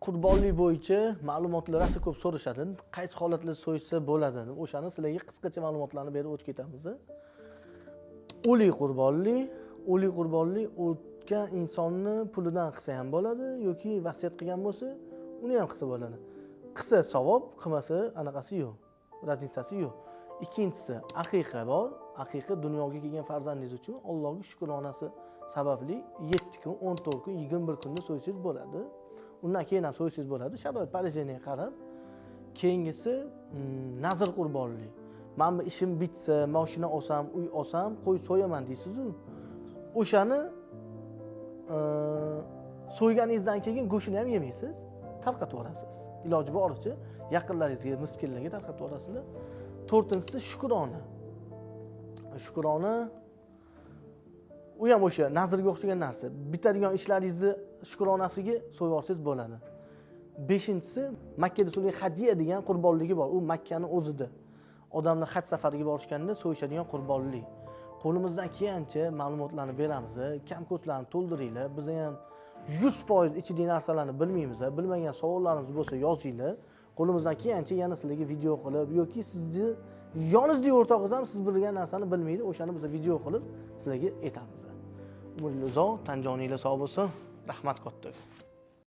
qurbonlik bo'yicha ma'lumotlar rosa ko'p so'rashadi. Qaysi holatlarda so'yishsa bo'ladi? O'shani sizlarga qisqacha ma'lumotlarni berib o'tib ketamiz. O'lik qurbonlik o'tgan insonni pulidan qilsa ham bo'ladi yoki vasiyat qilgan bo'lsa, uni ham qilsa bo'ladi. Qilsa savob, qilmasa anaqasi yo'q. Razitsasi yo'q. Ikkinchisi, aqiqa bor. Aqiqa dunyoga kelgan farzandingiz uchun Allohga shukronasi sababli 7 kun, 14 kun, 21 kunda so'ysangiz bo'ladi. Undan keyin ham so'ysangiz bo'ladi, sharoit polijeniga qarab. Keyingisi nazr qurbonlik. Men bu ishim bitsa, mashina olsam, uy olsam, qo'y so'yaman deysiz-ku. O'shani so'yganingizdan keyin go'shtini ham yemaysiz, tarqatib yuborasiz. Iloji boricha yaqinlaringizga, miskinlarga tarqatib yuborasizlar. To'rtinchisi shukrona. Shukrona u ham o'sha nazrga o'xshagan narsa. Bitadigan ishlaringizni shukronasiga so'yib olsangiz bo'ladi. Beshinchisi Makka Rasulining hadiya degan qurbonligi bor. U Makkani o'zida. Odamlar haj safariga borishganda so'yishadigan qurbonlik. Qo'limizdan kelgancha ma'lumotlarni beramiz, kam-ko'stlarni to'ldiringlar. Biz ham 100% ichidagi narsalarni bilmaymiz. Bilmagan savollarimiz bo'lsa yozinglar. Qo'limizdan kelgancha yana sizlarga video qilib yoki sizni yoningizdagi o'rtog'ingiz ham siz bilgan narsani bilmaydi, o'shani biz video qilib sizlarga aytamiz. Umringiz uzoq, tan joninglar sog' bo'lsin. Rahmat katta.